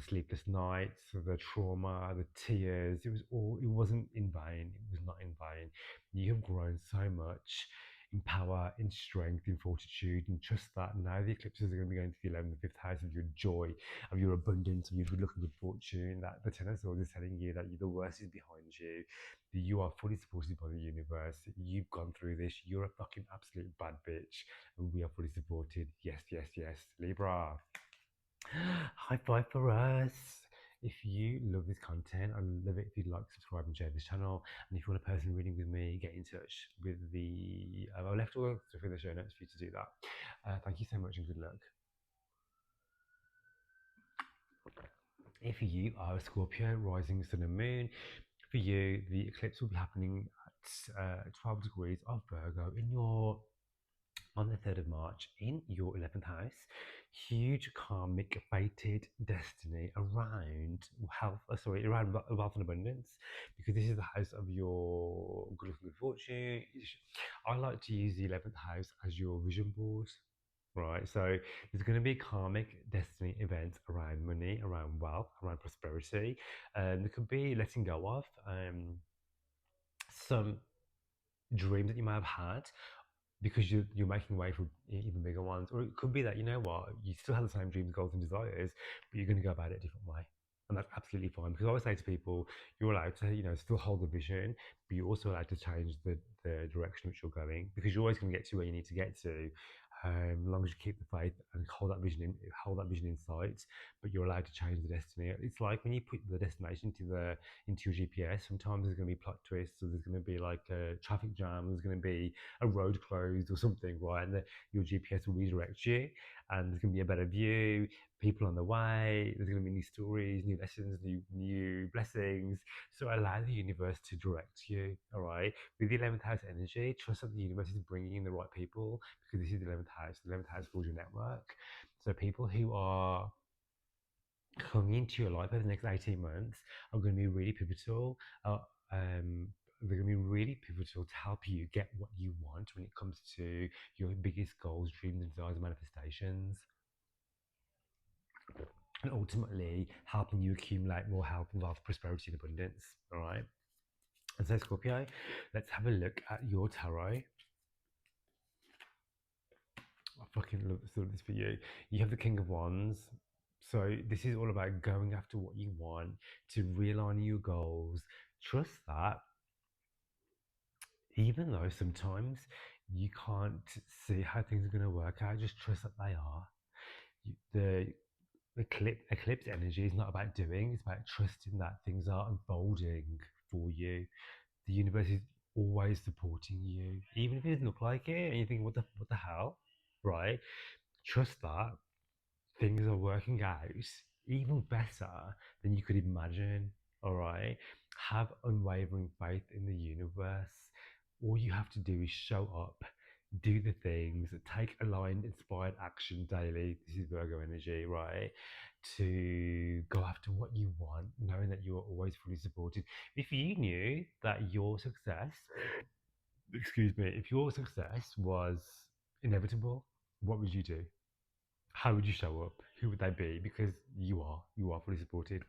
sleepless nights, the trauma, the tears. It wasn't in vain. It was not in vain. You have grown so much. in power, in strength, in fortitude, and trust that now the eclipses are going to be going to the 11th and 5th house of your joy, of your abundance, of your good luck and good fortune. That the Ten of Swords is telling you that the worst is behind you, that you are fully supported by the universe. You've gone through this. You're a fucking absolute bad bitch, and we are fully supported. Yes, yes, yes. Libra. High five for us. If you love this content, I love it if you'd like, subscribe, and share this channel. And if you want a personal reading with me, get in touch with the. I left all the stuff in the show notes for you to do that. Thank you so much and good luck. If you are a Scorpio, rising sun and moon, for you, the eclipse will be happening at 12 degrees of Virgo in your on the 3rd of March in your 11th house. Huge karmic fated destiny around around wealth and abundance, because this is the house of your good fortune. I like to use the 11th house as your vision board. Right, so there's going to be karmic destiny events around money, around wealth, around prosperity. There could be letting go of some dreams that you might have had, because you're making way for even bigger ones. Or it could be that, you know what, you still have the same dreams, goals, and desires, but you're going to go about it a different way. And that's absolutely fine. Because I always say to people, you're allowed to, still hold the vision, but you're also allowed to change the direction which you're going, because you're always going to get to where you need to get to. As long as you keep the faith and hold that vision in sight, but you're allowed to change the destiny. It's like when you put the destination into your GPS. Sometimes there's going to be plot twists, or there's going to be like a traffic jam. There's going to be a road closed or something, right? And your GPS will redirect you, and there's going to be a better view, people on the way. There's going to be new stories, new lessons, new blessings. So allow the universe to direct you, all right? With the 11th house energy, trust that the universe is bringing in the right people, because this is the 11th house. The 11th house builds your network. So people who are coming into your life over the next 18 months are going to be really pivotal. They're going to be really pivotal to help you get what you want when it comes to your biggest goals, dreams, desires, and manifestations. And ultimately helping you accumulate more health, wealth, prosperity, and abundance. All right. And so, Scorpio, let's have a look at your tarot. I fucking love this for you. You have the King of Wands. So this is all about going after what you want, to realign your goals. Trust that even though sometimes you can't see how things are going to work out, just trust that they are. The eclipse energy is not about doing, it's about trusting that things are unfolding for you. The universe is always supporting you, even if it doesn't look like it and you think, what the hell, right? Trust that things are working out even better than you could imagine. All right. Have unwavering faith in the universe. All you have to do is show up, do the things, take aligned, inspired action daily. This is Virgo energy, right? To go after what you want, knowing that you are always fully supported. If you knew that your success, if your success was inevitable, what would you do? How would you show up? Who would they be? Because you are fully supported.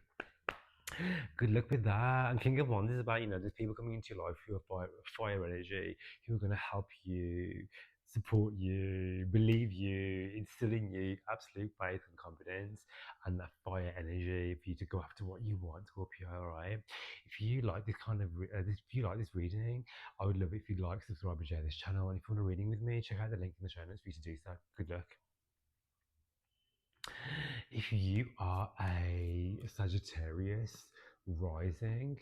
Good luck with that. And King of Wands is about, there's people coming into your life who are fire energy, who are going to help you, support you, believe you, instill in you absolute faith and confidence, and that fire energy for you to go after what you want, Scorpio, all right? If you like this kind of, if you like this reading, I would love it if you'd like, subscribe, and share this channel. And if you want a reading with me, check out the link in the show notes for you to do so. Good luck. If you are a Sagittarius rising,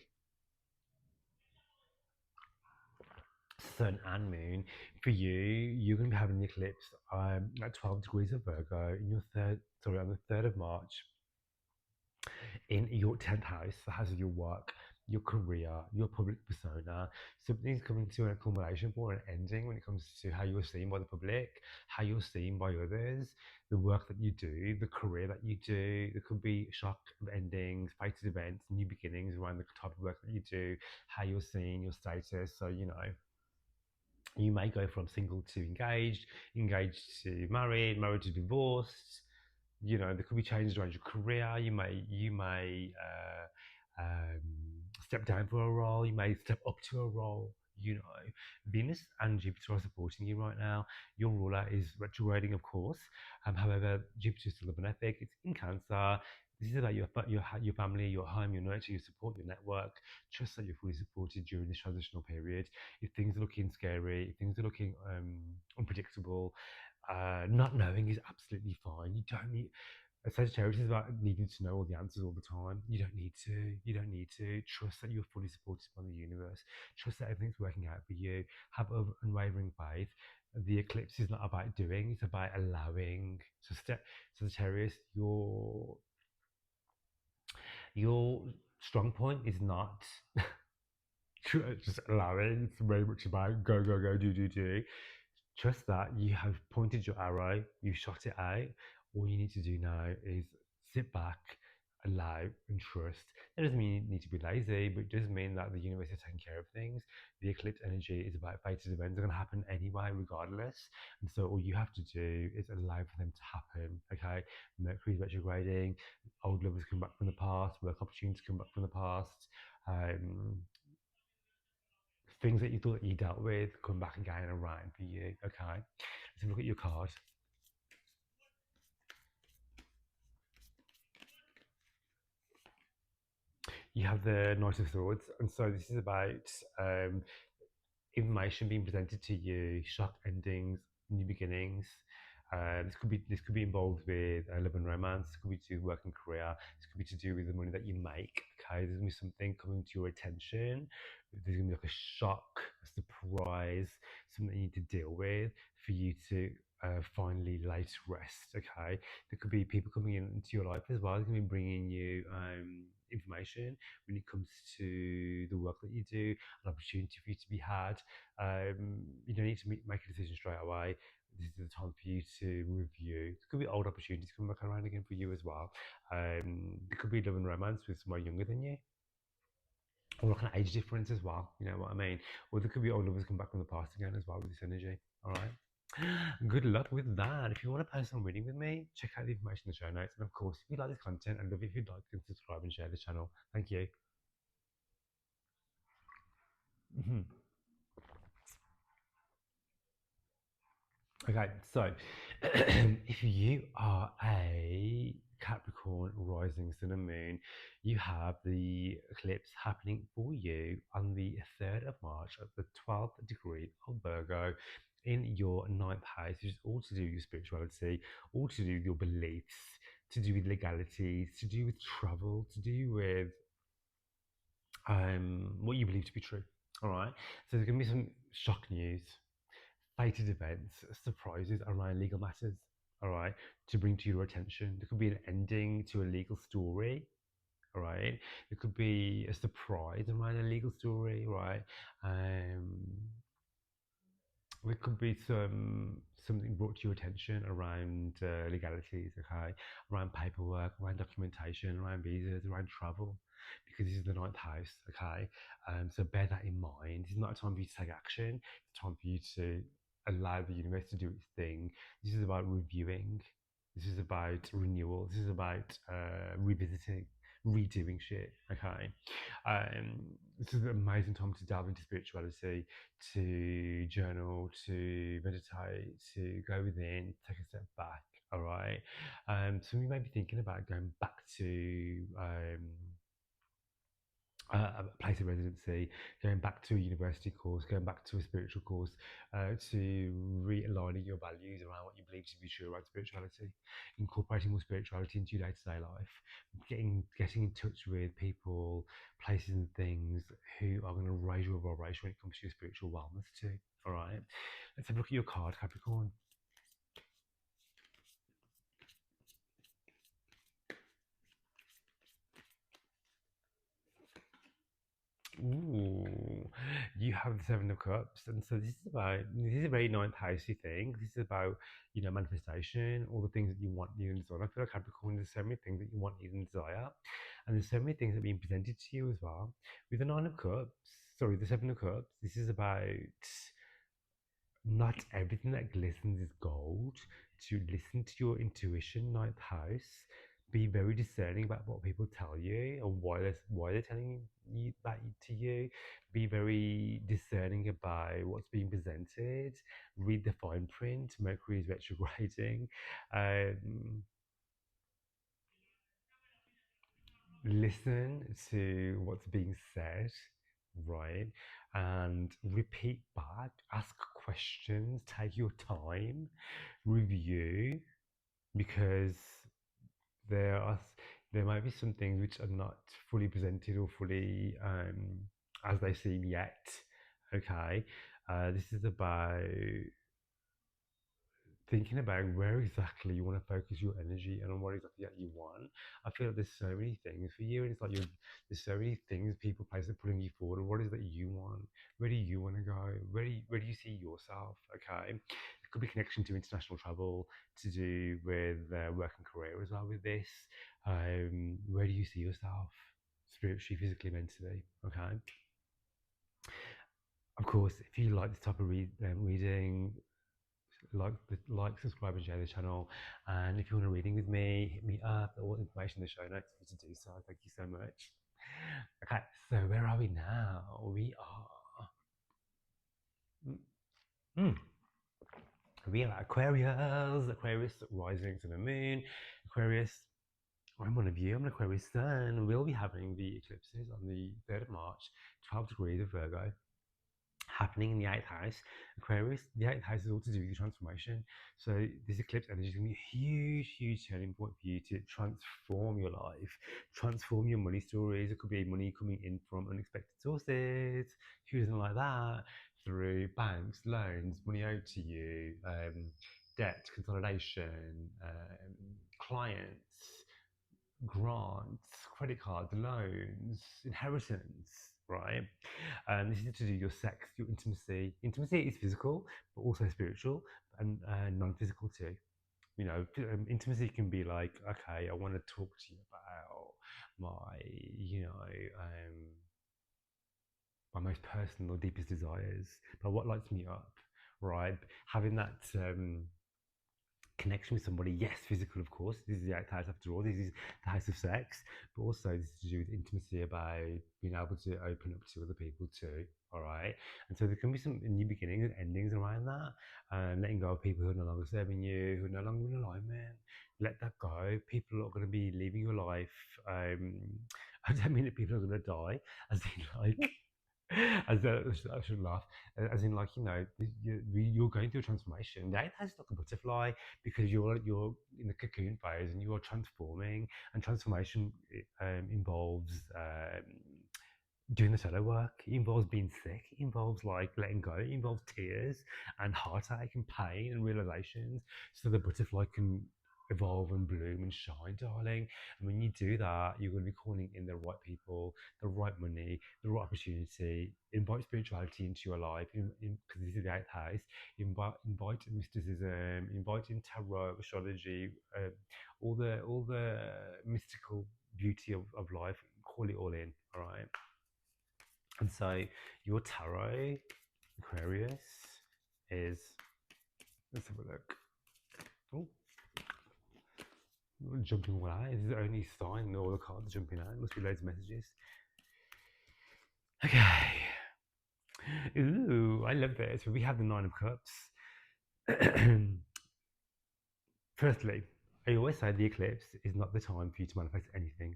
sun and moon, for you, you're going to be having the eclipse at 12 degrees of Virgo in your on the 3rd of March in your 10th house, the house of your work, your career, your public persona. Something's coming to an accumulation or an ending when it comes to how you're seen by the public, how you're seen by others, the work that you do, the career that you do. There could be shock endings, fated events, new beginnings around the type of work that you do, how you're seen, your status. So, you may go from single to engaged, engaged to married, married to divorced. There could be changes around your career. You may step down for a role. You may step up to a role. you know. Venus and Jupiter are supporting you right now. Your ruler is retrograding, of course. However, Jupiter is still a benefic. It's in Cancer. This is about your family, your home, your nurture, your support, your network. Trust that you're fully supported during this transitional period. If things are looking scary, if things are looking unpredictable, not knowing is absolutely fine. You don't need Sagittarius is about needing to know all the answers all the time. You don't need to. You don't need to. Trust that you're fully supported by the universe. Trust that everything's working out for you. Have unwavering faith. The eclipse is not about doing; it's about allowing. So, Sagittarius, your strong point is not just allowing. It's very much about go, go, go, do, do, do. Trust that you have pointed your arrow, you shot it out. All you need to do now is sit back, allow, and trust. That doesn't mean you need to be lazy, but it does mean that the universe is taking care of things. The eclipse energy is about fated events that are going to happen anyway, regardless. And so all you have to do is allow for them to happen. Okay, Mercury is retrograding, old lovers come back from the past, work opportunities come back from the past. Um, Things that you thought you dealt with come back again around for you. Okay, let's have a look at your card. You have the Knight of Swords, and so this is about um, information being presented to you, shock endings, new beginnings. This could be involved with love and romance. This could be to do with work and career. This could be to do with the money that you make. Okay, there's gonna be something coming to your attention. There's gonna be like a shock, a surprise, something you need to deal with for you to finally lay to rest. Okay, there could be people coming into your life as well. They're gonna be bringing you information when it comes to the work that you do, an opportunity for you to be had. You don't need to make a decision straight away. This is the time for you to review. It could be old opportunities coming back around again for you as well. It could be love and romance with someone younger than you, or like an age difference as well. You know what I mean? Or there could be old lovers come back from the past again as well with this energy. All right. Good luck with that. If you want a personal reading with me, check out the information in the show notes. And of course, if you like this content, I'd love it if you'd like to subscribe and share the channel. Thank you. Mhm. Okay, so if you are a Capricorn rising sun and moon, you have the eclipse happening for you on the 3rd of March at the 12th degree of Virgo in your ninth house, which is all to do with your spirituality, all to do with your beliefs, to do with legalities, to do with travel, to do with what you believe to be true. All right, so there's going to be some shock news, fated events, surprises around legal matters, all right, to bring to your attention. There could be an ending to a legal story, all right. There could be a surprise around a legal story, right? Um, there could be something brought to your attention around legalities, okay, around paperwork, around documentation, around visas, around travel, because this is the ninth house, okay. So bear that in mind. It's not a time for you to take action. It's time for you to allow the universe to do its thing. This is about reviewing. This is about renewal. This is about revisiting, redoing shit. Okay. Um, this is an amazing time to delve into spirituality, to journal, to meditate, to go within, take a step back. All right. So we may be thinking about going back to a place of residency, going back to a university course, going back to a spiritual course, to realigning your values around what you believe to be true around spirituality, incorporating more spirituality into your day-to-day life, getting in touch with people, places, and things who are going to raise your vibration when it comes to your spiritual wellness too. All right, let's have a look at your card, Capricorn. Ooh, you have the Seven of Cups, and so this is a very ninth housey thing. This is about manifestation, all the things that you want, need, and desire. I feel like Capricorn, there's so many things that you want, need, and desire, and there's so many things that are being presented to you as well. With the Nine of Cups, sorry, the Seven of Cups, this is about not everything that glistens is gold. To listen to your intuition, ninth house, Be very discerning about what people tell you and why they're telling you that to you. Be very discerning about what's being presented. Read the fine print. Mercury is retrograding. Um, Listen to what's being said, right? And repeat back. Ask questions. Take your time. Review, because there are there might be some things which are not fully presented or fully as they seem yet. Okay, this is about thinking about where exactly you want to focus your energy and on what exactly that you want. I feel like there's so many things for you, and it's like there's so many things people, places are putting you forward. What is it that you want? Where do you want to go? Where do you see yourself? Okay, it could be connection to international travel, to do with work and career as well. With this, where do you see yourself spiritually, physically, mentally? Okay. Of course, if you like this type of reading, subscribe, and share the channel. And if you want a reading with me, hit me up. All the information in the show notes for you to do so. Thank you so much. Okay, so where are we now? We are. Mm, we are Aquarius. Aquarius rising to the moon. Aquarius. I'm one of you. I'm an Aquarius sun. We'll be having the eclipses on the 3rd of March, 12 degrees of Virgo, happening in the 8th house. Aquarius, the 8th house is all to do with your transformation. So this eclipse energy is going to be a huge, huge turning point for you to transform your life, transform your money stories. It could be money coming in from unexpected sources. Who doesn't like that? Through banks, loans, money owed to you, debt, consolidation, clients, grants, credit cards, loans, inheritance, right? This is to do your sex, your intimacy. Intimacy is physical, but also spiritual and non-physical too. You know, intimacy can be like, okay, I want to talk to you about my, you know, my most personal, deepest desires, but what lights me up, right? Having that connection with somebody. Yes, physical, of course. This is the 8th house after all. This is the house of sex, but also this is to do with intimacy, about being able to open up to other people too. All right, and so there can be some new beginnings and endings around that, and letting go of people who are no longer serving you, who are no longer in alignment. Let that go. People are going to be leaving your life. I don't mean that people are going to die, as in like as I should laugh, as in like, you know, you're going through a transformation. The 8th house is like a butterfly, because you're in the cocoon phase and you are transforming. And transformation involves doing the shadow work. It involves being sick. It involves like letting go. It involves tears and heartache and pain and realizations, so the butterfly can evolve and bloom and shine, darling. And when you do that, you're going to be calling in the right people, the right money, the right opportunity. Invite spirituality into your life, because this is the 8th house. Invite mysticism, invite in tarot, astrology, all the mystical beauty of life. Call it all in, all right? And so your tarot, Aquarius, is, let's have a look. Oh, jumping all out. Is the only sign all the cards jumping out? Must be loads of messages. Okay. Ooh, I love this. We have the 9 of Cups. Firstly, I always say the eclipse is not the time for you to manifest anything.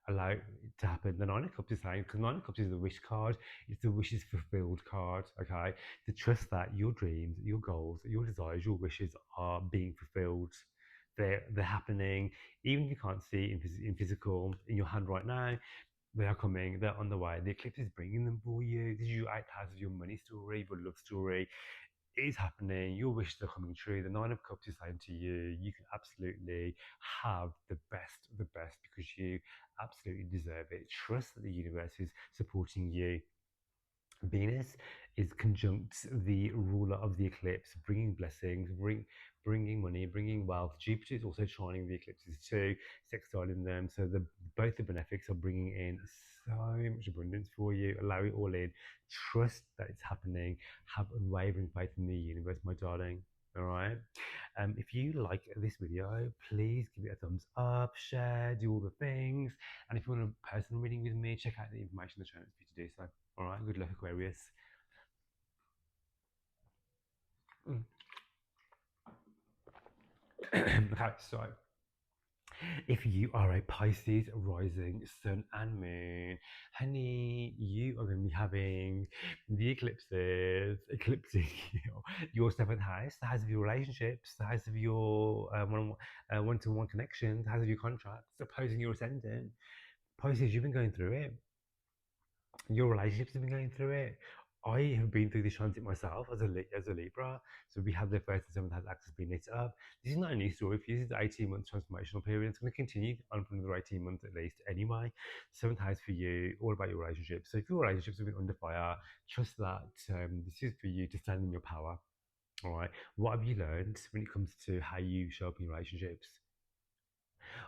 Allow it to happen. The 9 of Cups is saying, because 9 of Cups is the wish card, it's the wishes fulfilled card, okay? To trust that your dreams, your goals, your desires, your wishes are being fulfilled. They're happening. Even if you can't see in physical, in your hand right now, they are coming, they're on the way. The eclipse is bringing them for you. This is your 8th house of your money story, your love story. It is happening. Your wishes are coming true. The 9 of Cups is saying to you, you can absolutely have the best of the best, because you absolutely deserve it. Trust that the universe is supporting you. Venus is conjunct the ruler of the eclipse, bringing blessings, bringing money, bringing wealth. Jupiter is also trining the eclipses too, sextiling them. So both the benefics are bringing in so much abundance for you. Allow it all in. Trust that it's happening. Have unwavering faith in the universe, my darling. All right. If you like this video, please give it a thumbs up, share, do all the things. And if you want a personal reading with me, check out the information in the show notes for you to do so. All right. Good luck, Aquarius. Okay, so if you are a Pisces rising sun and moon, honey, you are going to be having the eclipses eclipsing your seventh house, the house of your relationships, the house of your one-to-one connections, the house of your contracts, opposing your ascendant. Pisces, you've been going through it. Your relationships have been going through it. I have been through this transit myself as a Libra. So we have the first and seventh house axis being lit up. This is not a new story for you. This is the 18-month transformational period. It's going to continue on for another 18 months at least anyway. Seventh house for you, all about your relationships. So if your relationships have been under fire, trust that this is for you to stand in your power. All right. What have you learned when it comes to how you show up in relationships?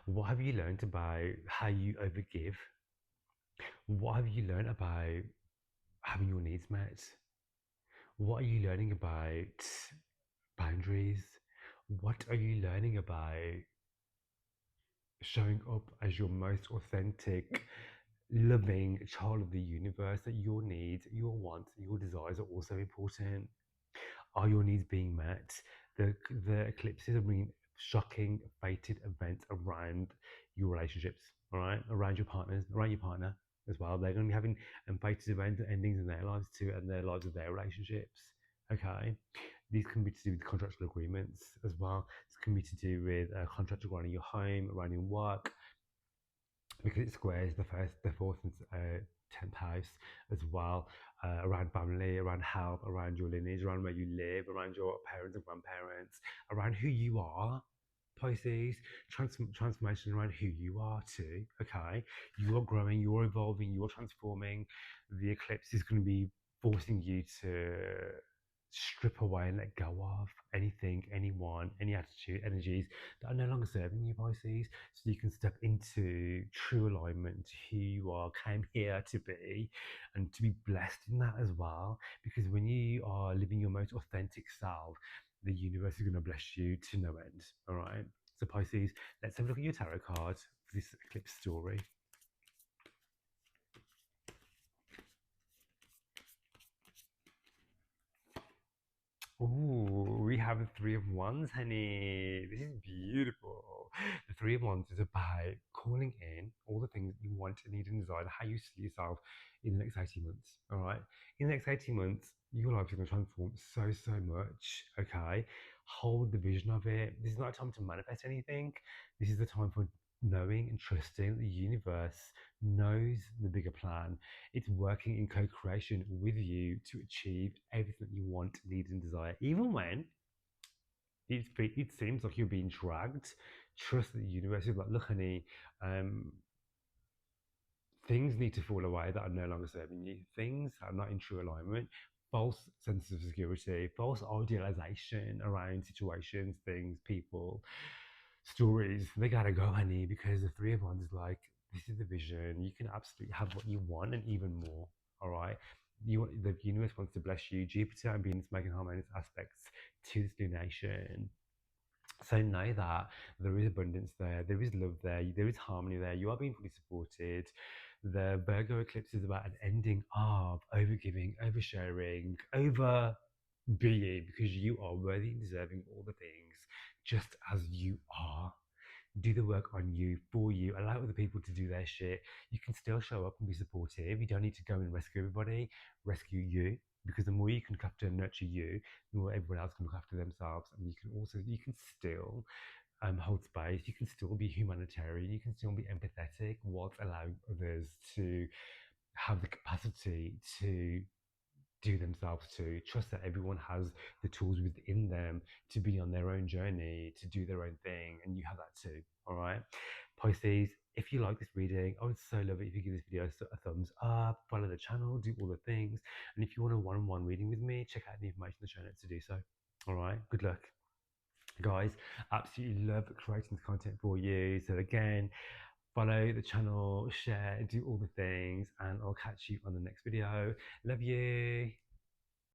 What have you learned about how you overgive? What have you learned about having your needs met? What are you learning about boundaries? What are you learning about showing up as your most authentic, loving child of the universe? That your needs, your wants, your desires are also important. Are your needs being met? The eclipses are bringing shocking, fated events around your relationships, all right? Around your partners, around your partner as well. They're going to be having fated events and endings in their lives too, and their lives of their relationships, okay? These can be to do with contractual agreements as well. This can be to do with contracts around your home, around your work, because it squares the first, the fourth, and 10th house as well, around family, around health, around your lineage, around where you live, around your parents and grandparents, around who you are. Pisces, transformation around who you are too. Okay, you are growing, you're evolving, you're transforming. The eclipse is going to be forcing you to strip away and let go of anything, anyone, any attitude, energies that are no longer serving you, Pisces, so you can step into true alignment to who you are, came here to be, and to be blessed in that as well. Because when you are living your most authentic self, the universe is going to bless you to no end. All right. So, Pisces, let's have a look at your tarot cards for this eclipse story. Oh, we have the Three of Wands, honey. This is beautiful. The Three of Wands is about calling in all the things that you want, need, and desire, how you see yourself in the next 18 months. All right. In the next 18 months, your life is going to transform so much. Okay. Hold the vision of it. This is not a time to manifest anything. This is the time for knowing and trusting the universe knows the bigger plan. It's working in co-creation with you to achieve everything you want, need, and desire. Even when it seems like you're being dragged, trust that the universe is like, look, honey, things need to fall away that are no longer serving you. Things are not in true alignment. False sense of security, false idealization around situations, things, people, stories. They gotta go, honey, because the Three of Wands is like, this is the vision. You can absolutely have what you want and even more. All right. The universe wants to bless you. Jupiter and Venus making harmonious aspects to this lunation. So know that there is abundance there is love there is harmony there. You are being fully supported. The Virgo eclipse is about an ending of overgiving, oversharing, over being, because you are worthy and deserving of all the things just as you are. Do the work on you, for you, allow other people to do their shit. You can still show up and be supportive. You don't need to go and rescue everybody, rescue you. Because the more you can look after and nurture you, the more everyone else can look after themselves. And you can still hold space. You can still be humanitarian. You can still be empathetic whilst allowing others to have the capacity to do themselves, to trust that everyone has the tools within them to be on their own journey, to do their own thing, and you have that too. All right, Pisces, if you like this reading, I would so love it if you give this video a thumbs up, follow the channel, do all the things, and if you want a one-on-one reading with me, check out the information in the show notes to do so. All right, good luck, guys. Absolutely love creating this content for you. So again, follow the channel, share, do all the things, and I'll catch you on the next video. Love you.